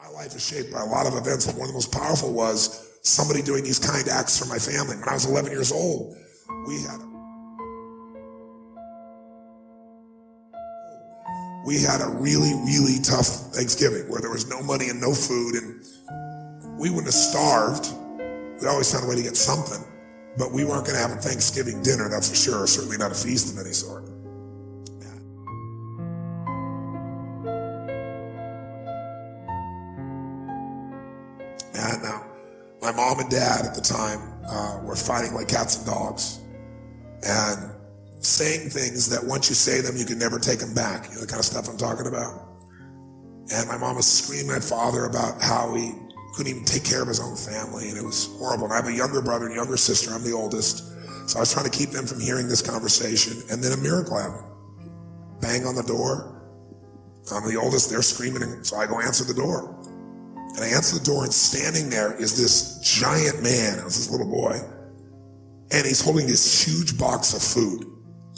My life is shaped by a lot of events, but one of the most powerful was somebody doing these kind acts for my family. When I was 11 years old, we had a really, really tough Thanksgiving where there was no money and no food, and we wouldn't have starved. We always found a way to get something, but we weren't going to have a Thanksgiving dinner, that's for sure. Certainly not a feast of any sort. And my mom and dad at the time were fighting like cats and dogs and saying things that once you say them, you can never take them back. You know the kind of stuff I'm talking about? And my mom was screaming at father about how he couldn't even take care of his own family, and it was horrible. And I have a younger brother and younger sister. I'm the oldest. So I was trying to keep them from hearing this conversation, and then a miracle happened. Bang on the door. I'm the oldest, they're screaming, and so I go answer the door. And I answer the door, and standing there is this giant man. It was this little boy. And he's holding this huge box of food.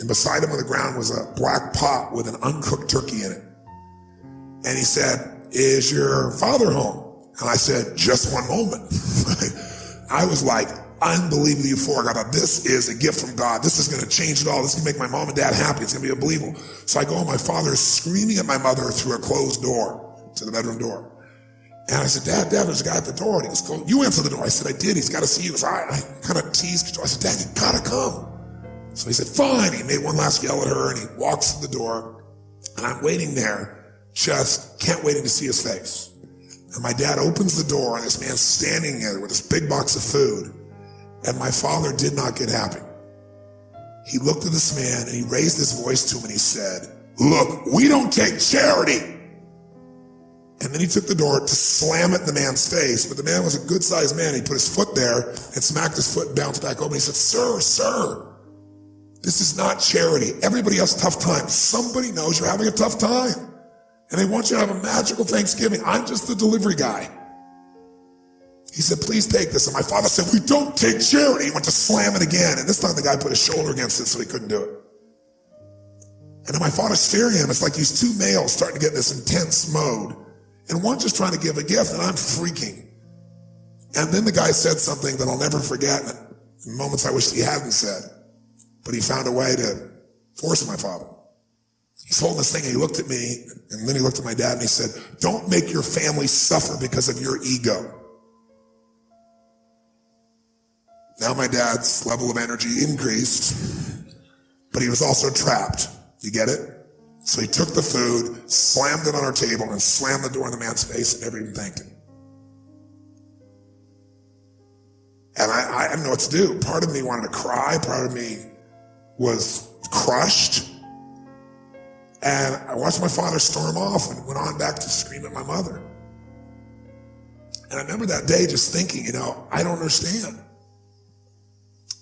And beside him on the ground was a black pot with an uncooked turkey in it. And he said, "Is your father home?" And I said, "Just one moment." I was like unbelievably euphoric. I thought, this is a gift from God. This is going to change it all. This is going to make my mom and dad happy. It's going to be unbelievable. So I go, and my father is screaming at my mother through a closed door to the bedroom door. And I said, Dad, there's a guy at the door. And he goes, "You answer the door." I said, "I did. He's got to see you." So I kind of teased. I said, "Dad, you got to come." So he said, "Fine." He made one last yell at her, and he walks to the door. And I'm waiting there, just can't waiting to see his face. And my dad opens the door, and this man's standing there with this big box of food. And my father did not get happy. He looked at this man, and he raised his voice to him, and he said, "Look, we don't take charity." And then he took the door to slam it in the man's face. But the man was a good-sized man. He put his foot there and smacked his foot and bounced back over. He said, Sir, this is not charity. Everybody has tough times. Somebody knows you're having a tough time, and they want you to have a magical Thanksgiving. I'm just the delivery guy." He said, "Please take this." And my father said, "We don't take charity." He went to slam it again. And this time the guy put his shoulder against it so he couldn't do it. And then my father's staring at him. It's like these two males starting to get in this intense mode. And one just trying to give a gift, and I'm freaking. And then the guy said something that I'll never forget, in moments I wish he hadn't said. But he found a way to force my father. He's holding this thing, and he looked at me, and then he looked at my dad, and he said, "Don't make your family suffer because of your ego." Now my dad's level of energy increased, but he was also trapped. You get it? So he took the food, slammed it on our table, and slammed the door in the man's face and never even thanked him. And I didn't know what to do. Part of me wanted to cry. Part of me was crushed. And I watched my father storm off and went on back to scream at my mother. And I remember that day just thinking, I don't understand.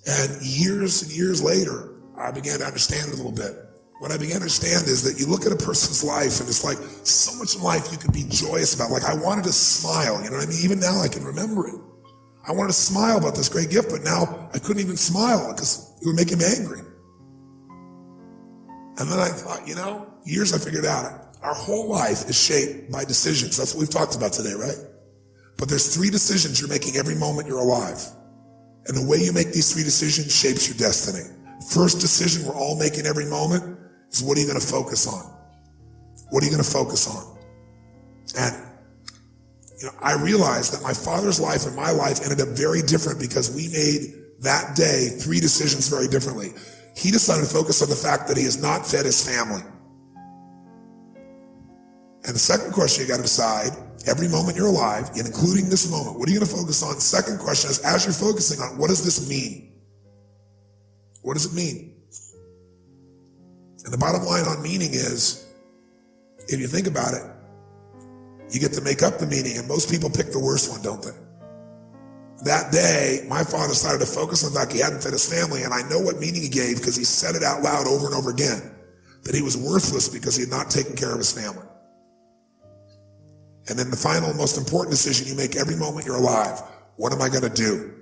And years later, I began to understand it a little bit. What I began to understand is that you look at a person's life, and it's like so much in life you could be joyous about. Like I wanted to smile, you know what I mean? Even now I can remember it. I wanted to smile about this great gift, but now I couldn't even smile because it would make him angry. And then I thought, years I figured out, our whole life is shaped by decisions. That's what we've talked about today, right? But there's 3 decisions you're making every moment you're alive. And the way you make these 3 decisions shapes your destiny. First decision we're all making every moment is, what are you going to focus on? What are you going to focus on? And, I realized that my father's life and my life ended up very different because we made that day 3 decisions very differently. He decided to focus on the fact that he has not fed his family. And the second question you got to decide, every moment you're alive, and including this moment, what are you going to focus on? Second question is, as you're focusing on, what does this mean? What does it mean? And the bottom line on meaning is, if you think about it, you get to make up the meaning, and most people pick the worst one, don't they? That day, my father decided to focus on the fact he hadn't fed his family, and I know what meaning he gave because he said it out loud over and over again, that he was worthless because he had not taken care of his family. And then the final, most important decision you make every moment you're alive, what am I going to do?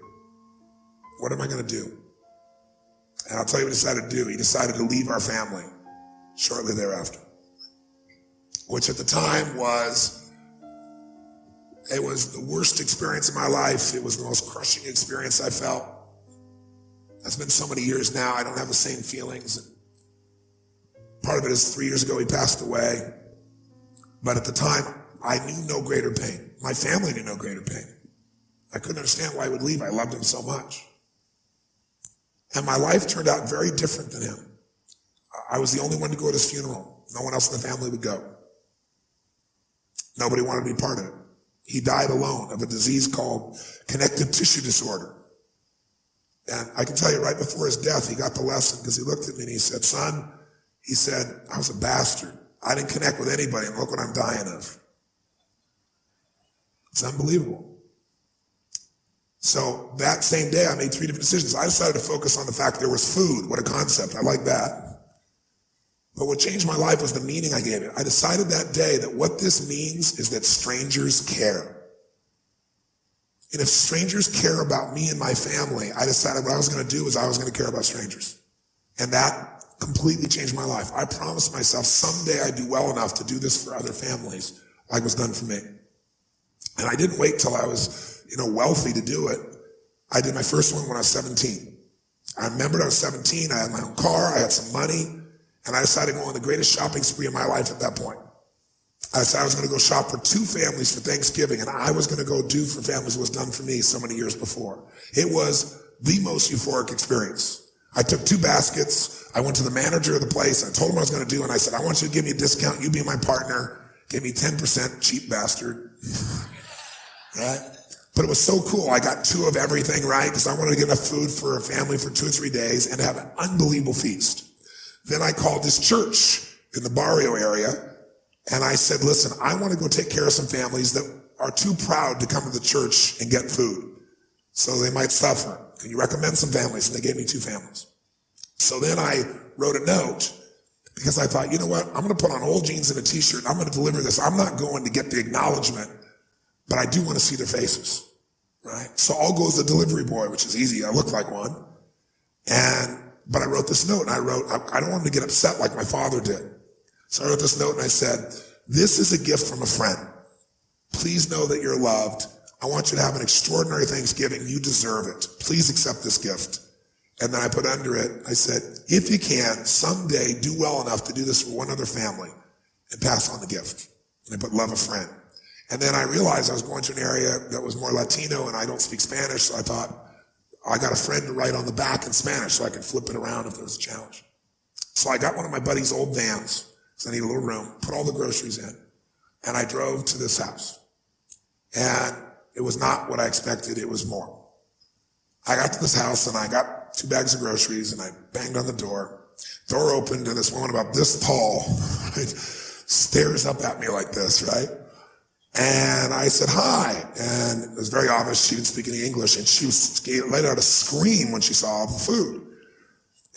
What am I going to do? And I'll tell you what he decided to do. He decided to leave our family shortly thereafter, which at the time was It was the worst experience of my life. It was the most crushing experience I felt. It's been so many years now, I don't have the same feelings. Part of it is 3 years ago he passed away. But at the time, I knew no greater pain. My family knew no greater pain. I couldn't understand why he would leave. I loved him so much. And my life turned out very different than him. I was the only one to go to his funeral. No one else in the family would go. Nobody wanted to be part of it. He died alone of a disease called connective tissue disorder. And I can tell you right before his death, he got the lesson because he looked at me and he said, son, he said, I was a bastard. I didn't connect with anybody and look what I'm dying of. It's unbelievable. So that same day I made 3 different decisions. I decided to focus on the fact there was food. What a concept. I like that. But what changed my life was the meaning I gave it. I decided that day that what this means is that strangers care. And if strangers care about me and my family, I decided what I was going to do is I was going to care about strangers. And that completely changed my life. I promised myself someday I'd do well enough to do this for other families like was done for me. And I didn't wait till I was, wealthy to do it. I did my first one when I was 17. I remembered I was 17, I had my own car, I had some money, and I decided to go on the greatest shopping spree of my life at that point. I decided I was going to go shop for 2 families for Thanksgiving, and I was going to go do for families what was done for me so many years before. It was the most euphoric experience. I took 2 baskets, I went to the manager of the place, I told him what I was going to do, and I said, I want you to give me a discount, you be my partner, give me 10%, cheap bastard. Right? But it was so cool. I got 2 of everything, right? Because I wanted to get enough food for a family for 2 or 3 days and have an unbelievable feast. Then I called this church in the barrio area and I said, listen, I want to go take care of some families that are too proud to come to the church and get food. So they might suffer. Can you recommend some families? And they gave me 2 families. So then I wrote a note because I thought, you know what? I'm going to put on old jeans and a t-shirt. And I'm going to deliver this. I'm not going to get the acknowledgement, but I do want to see their faces. Right? So I'll go as a delivery boy, which is easy. I look like one. But I wrote this note and I don't want him to get upset like my father did. So I wrote this note and I said, this is a gift from a friend. Please know that you're loved. I want you to have an extraordinary Thanksgiving. You deserve it. Please accept this gift. And then I put under it, I said, if you can, someday do well enough to do this for one other family and pass on the gift. And I put love a friend. And then I realized I was going to an area that was more Latino and I don't speak Spanish, so I thought, I got a friend to write on the back in Spanish so I could flip it around if there was a challenge. So I got one of my buddy's old vans, because I need a little room, put all the groceries in, and I drove to this house. And it was not what I expected, it was more. I got to this house and I got 2 bags of groceries and I banged on the door. Door opened and this woman about this tall, right, stares up at me like this, right? And I said, hi. And it was very obvious she didn't speak any English and she let out a scream when she saw the food.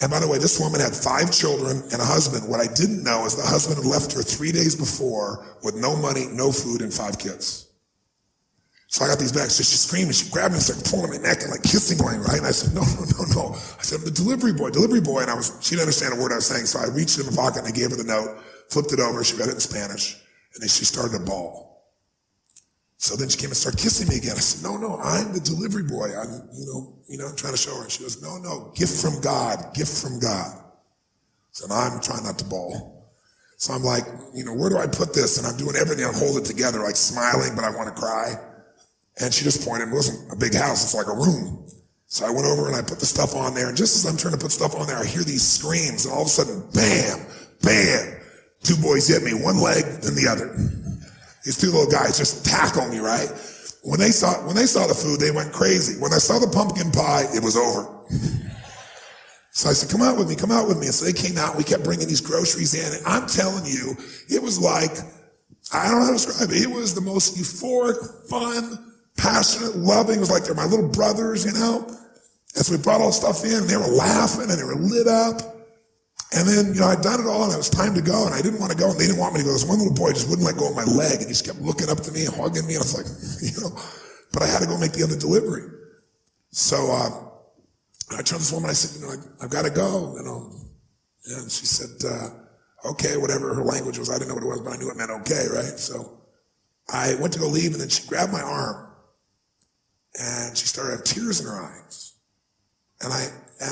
And by the way, this woman had 5 children and a husband. What I didn't know is the husband had left her 3 days before with no money, no food, and 5 kids. So I got these bags, so she screamed and she grabbed me and started pulling my neck and like kissing me, right? And I said, no. I said, I'm the delivery boy. And she didn't understand a word I was saying. So I reached in my pocket and I gave her the note, flipped it over. She read it in Spanish. And then she started to bawl. So then she came and started kissing me again. I said, no, I'm the delivery boy. I'm, I'm trying to show her. And she goes, no, gift from God, gift from God. So now I'm trying not to bawl. So I'm like, where do I put this? And I'm doing everything. I hold it together, like smiling, but I want to cry. And she just pointed. It wasn't a big house. It's like a room. So I went over and I put the stuff on there. And just as I'm trying to put stuff on there, I hear these screams. And all of a sudden, bam, bam. 2 boys hit me, one leg, then the other. These 2 little guys just tackle me, right? When they saw the food, they went crazy. When I saw the pumpkin pie, it was over. So I said, come out with me. And so they came out and we kept bringing these groceries in. And I'm telling you, it was like, I don't know how to describe it. It was the most euphoric, fun, passionate, loving. It was like they're my little brothers, And so we brought all the stuff in and they were laughing and they were lit up. And then, I'd done it all and it was time to go and I didn't want to go and they didn't want me to go. This one little boy just wouldn't let go of my leg and he just kept looking up to me and hugging me. And I was like, but I had to go make the other delivery. So, I turned to this woman, I said, I've got to go, And she said, okay, whatever her language was. I didn't know what it was, but I knew it meant okay, right? So I went to go leave, and then she grabbed my arm, and she started to have tears in her eyes. And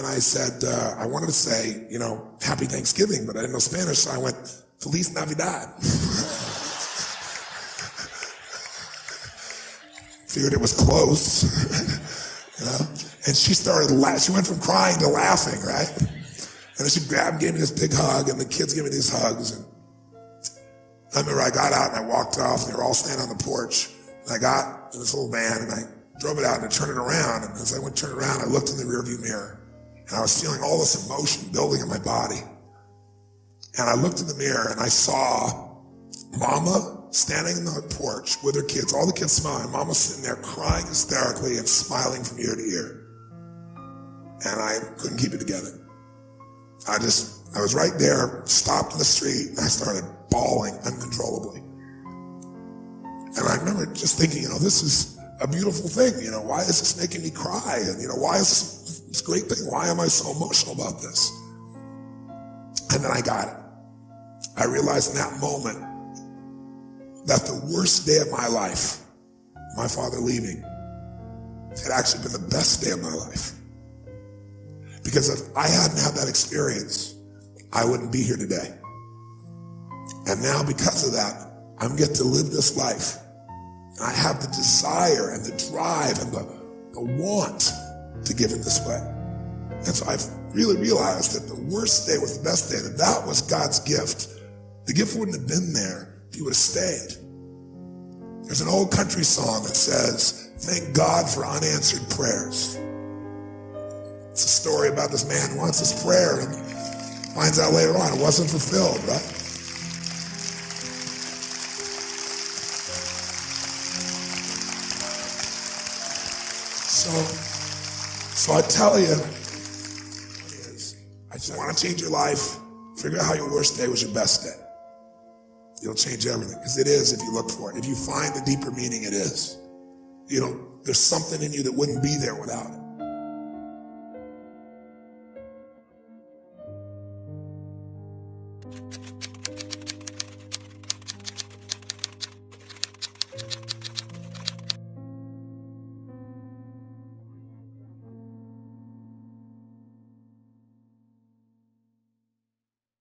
I said, I wanted to say, you know, Happy Thanksgiving, but I didn't know Spanish, so I went, Feliz Navidad. Figured it was close, you know? And she started laughing. She went from crying to laughing, right? And then she grabbed and gave me this big hug, and the kids gave me these hugs. And I remember I got out and I walked off, and they were all standing on the porch. And I got in this little van, and I drove it out and I turned it around. And as I went to turn it around, I looked in the rearview mirror, and I was feeling all this emotion building in my body. And I looked in the mirror, and I saw Mama standing in the porch with her kids, all the kids smiling. Mama sitting there crying hysterically and smiling from ear to ear. And I couldn't keep it together. I was right there, stopped in the street, and I started bawling uncontrollably. And I remember just thinking, you know, this is a beautiful thing. You know, why is this making me cry? And, you know, why is this great thing? Why am I so emotional about this? And then I got it. I realized in that moment that the worst day of my life, my father leaving, had actually been the best day of my life. Because if I hadn't had that experience, I wouldn't be here today. And now because of that, I'm getting to live this life. And I have the desire and the drive and the want to give it this way. And so I've really realized that the worst day was the best day, that was God's gift. The gift wouldn't have been there if he would have stayed. There's an old country song that says, thank God for unanswered prayers. It's a story about this man who wants his prayer and finds out later on it wasn't fulfilled, right? So I tell you, I just want to change your life. Figure out how your worst day was your best day. It'll change everything, because it is if you look for it. If you find the deeper meaning, it is. You know, there's something in you that wouldn't be there without it.